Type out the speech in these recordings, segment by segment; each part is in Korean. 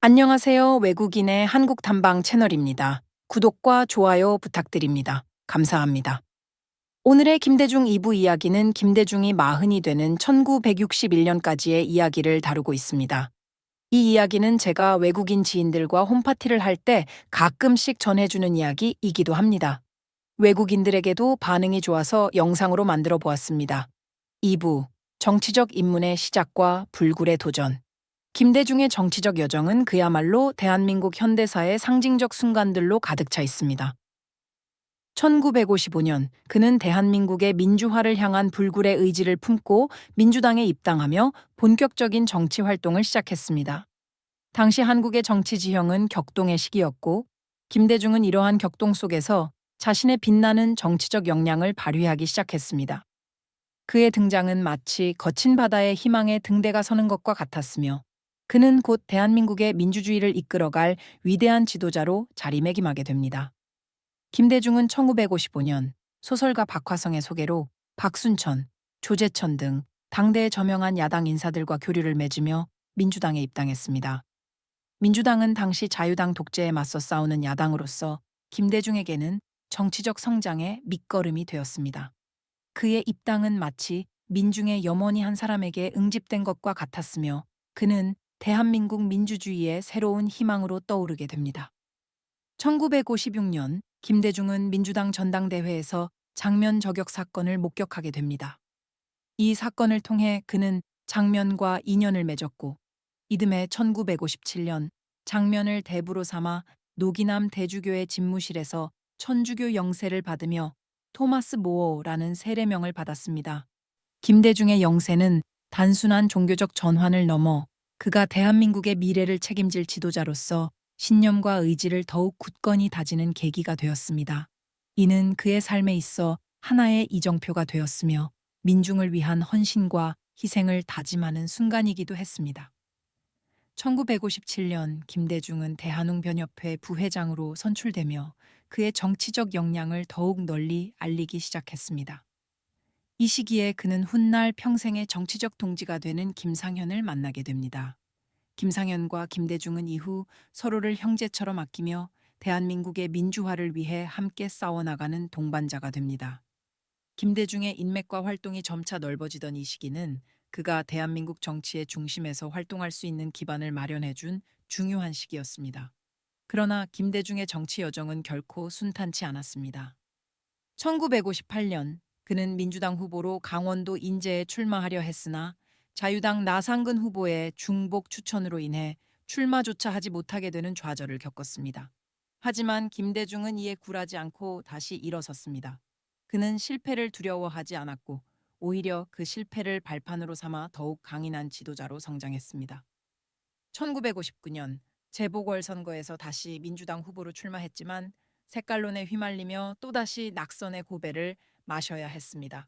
안녕하세요. 외국인의 한국 탐방 채널입니다. 구독과 좋아요 부탁드립니다. 감사합니다. 오늘의 김대중 2부 이야기는 김대중이 마흔이 되는 1961년까지의 이야기를 다루고 있습니다. 이 이야기는 제가 외국인 지인들과 홈파티를 할 때 가끔씩 전해주는 이야기이기도 합니다. 외국인들에게도 반응이 좋아서 영상으로 만들어 보았습니다. 2부 정치적 입문의 시작과 불굴의 도전. 김대중의 정치적 여정은 그야말로 대한민국 현대사의 상징적 순간들로 가득 차 있습니다. 1955년 그는 대한민국의 민주화를 향한 불굴의 의지를 품고 민주당에 입당하며 본격적인 정치 활동을 시작했습니다. 당시 한국의 정치 지형은 격동의 시기였고 김대중은 이러한 격동 속에서 자신의 빛나는 정치적 역량을 발휘하기 시작했습니다. 그의 등장은 마치 거친 바다에 희망의 등대가 서는 것과 같았으며 그는 곧 대한민국의 민주주의를 이끌어갈 위대한 지도자로 자리매김하게 됩니다. 김대중은 1955년 소설가 박화성의 소개로 박순천, 조재천 등 당대의 저명한 야당 인사들과 교류를 맺으며 민주당에 입당했습니다. 민주당은 당시 자유당 독재에 맞서 싸우는 야당으로서 김대중에게는 정치적 성장의 밑거름이 되었습니다. 그의 입당은 마치 민중의 염원이 한 사람에게 응집된 것과 같았으며 그는 대한민국 민주주의의 새로운 희망으로 떠오르게 됩니다. 1956년 김대중은 민주당 전당대회에서 장면 저격 사건을 목격하게 됩니다. 이 사건을 통해 그는 장면과 인연을 맺었고 이듬해 1957년 장면을 대부로 삼아 노기남 대주교의 집무실에서 천주교 영세를 받으며 토마스 모어라는 세례명을 받았습니다. 김대중의 영세는 단순한 종교적 전환을 넘어 그가 대한민국의 미래를 책임질 지도자로서 신념과 의지를 더욱 굳건히 다지는 계기가 되었습니다. 이는 그의 삶에 있어 하나의 이정표가 되었으며 민중을 위한 헌신과 희생을 다짐하는 순간이기도 했습니다. 1957년 김대중은 대한웅변협회 부회장으로 선출되며 그의 정치적 역량을 더욱 널리 알리기 시작했습니다. 이 시기에 그는 훗날 평생의 정치적 동지가 되는 김상현을 만나게 됩니다. 김상현과 김대중은 이후 서로를 형제처럼 아끼며 대한민국의 민주화를 위해 함께 싸워나가는 동반자가 됩니다. 김대중의 인맥과 활동이 점차 넓어지던 이 시기는 그가 대한민국 정치의 중심에서 활동할 수 있는 기반을 마련해준 중요한 시기였습니다. 그러나 김대중의 정치 여정은 결코 순탄치 않았습니다. 1958년 그는 민주당 후보로 강원도 인제에 출마하려 했으나 자유당 나상근 후보의 중복 추천으로 인해 출마조차 하지 못하게 되는 좌절을 겪었습니다. 하지만 김대중은 이에 굴하지 않고 다시 일어섰습니다. 그는 실패를 두려워하지 않았고 오히려 그 실패를 발판으로 삼아 더욱 강인한 지도자로 성장했습니다. 1959년 재보궐선거에서 다시 민주당 후보로 출마했지만 색깔론에 휘말리며 또다시 낙선의 고배를 마셔야 했습니다.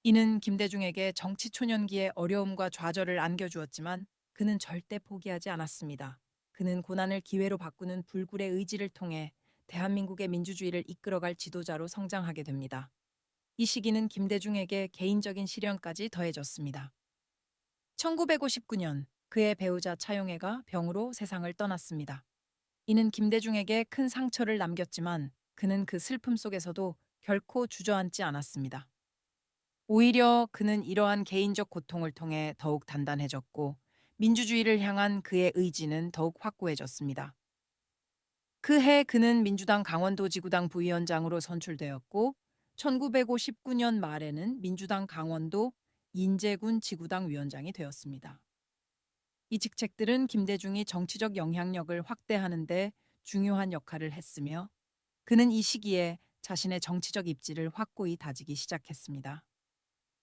이는 김대중에게 정치 초년기의 어려움과 좌절을 안겨주었지만 그는 절대 포기하지 않았습니다. 그는 고난을 기회로 바꾸는 불굴의 의지를 통해 대한민국의 민주주의를 이끌어갈 지도자로 성장하게 됩니다. 이 시기는 김대중에게 개인적인 시련까지 더해졌습니다. 1959년 그의 배우자 차용애가 병으로 세상을 떠났습니다. 이는 김대중에게 큰 상처를 남겼지만 그는 그 슬픔 속에서도 결코 주저앉지 않았습니다. 오히려 그는 이러한 개인적 고통을 통해 더욱 단단해졌고 민주주의를 향한 그의 의지는 더욱 확고해졌습니다. 그 해 그는 민주당 강원도 지구당 부위원장으로 선출되었고 1959년 말에는 민주당 강원도 인제군 지구당 위원장이 되었습니다. 이 직책들은 김대중이 정치적 영향력을 확대하는 데 중요한 역할을 했으며 그는 이 시기에 자신의 정치적 입지를 확고히 다지기 시작했습니다.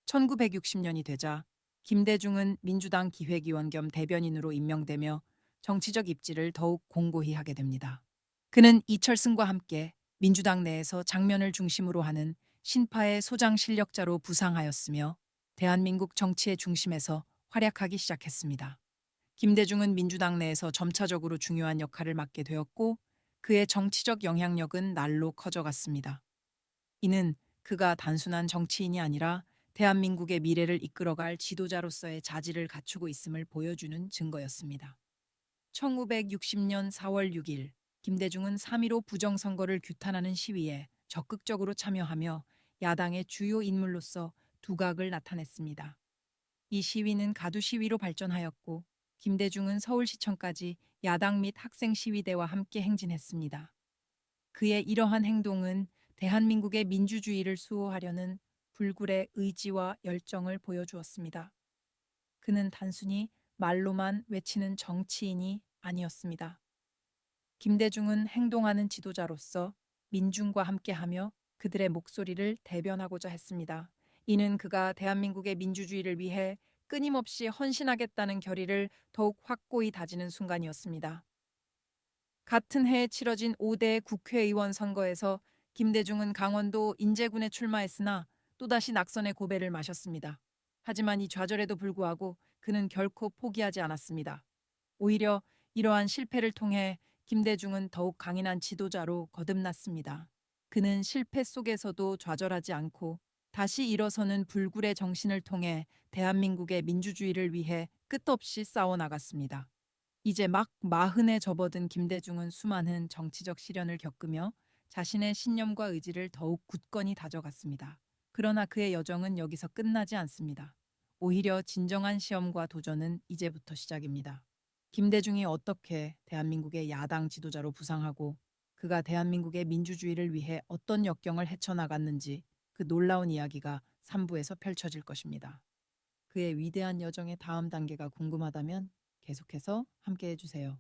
1960년이 되자 김대중은 민주당 기획위원 겸 대변인으로 임명되며 정치적 입지를 더욱 공고히 하게 됩니다. 그는 이철승과 함께 민주당 내에서 장면을 중심으로 하는 신파의 소장 실력자로 부상하였으며 대한민국 정치의 중심에서 활약하기 시작했습니다. 김대중은 민주당 내에서 점차적으로 중요한 역할을 맡게 되었고 그의 정치적 영향력은 날로 커져갔습니다. 이는 그가 단순한 정치인이 아니라 대한민국의 미래를 이끌어갈 지도자로서의 자질을 갖추고 있음을 보여주는 증거였습니다. 1960년 4월 6일 김대중은 3.15 부정선거를 규탄하는 시위에 적극적으로 참여하며 야당의 주요 인물로서 두각을 나타냈습니다. 이 시위는 가두 시위로 발전하였고 김대중은 서울시청까지 야당 및 학생 시위대와 함께 행진했습니다. 그의 이러한 행동은 대한민국의 민주주의를 수호하려는 불굴의 의지와 열정을 보여주었습니다. 그는 단순히 말로만 외치는 정치인이 아니었습니다. 김대중은 행동하는 지도자로서 민중과 함께하며 그들의 목소리를 대변하고자 했습니다. 이는 그가 대한민국의 민주주의를 위해 끊임없이 헌신하겠다는 결의를 더욱 확고히 다지는 순간이었습니다. 같은 해에 치러진 5대 국회의원 선거에서 김대중은 강원도 인제군에 출마했으나 또다시 낙선의 고배를 마셨습니다. 하지만 이 좌절에도 불구하고 그는 결코 포기하지 않았습니다. 오히려 이러한 실패를 통해 김대중은 더욱 강인한 지도자로 거듭났습니다. 그는 실패 속에서도 좌절하지 않고 다시 일어서는 불굴의 정신을 통해 대한민국의 민주주의를 위해 끝없이 싸워나갔습니다. 이제 막 마흔에 접어든 김대중은 수많은 정치적 시련을 겪으며 자신의 신념과 의지를 더욱 굳건히 다져갔습니다. 그러나 그의 여정은 여기서 끝나지 않습니다. 오히려 진정한 시험과 도전은 이제부터 시작입니다. 김대중이 어떻게 대한민국의 야당 지도자로 부상하고 그가 대한민국의 민주주의를 위해 어떤 역경을 헤쳐나갔는지 그 놀라운 이야기가 3부에서 펼쳐질 것입니다. 그의 위대한 여정의 다음 단계가 궁금하다면 계속해서 함께 해주세요.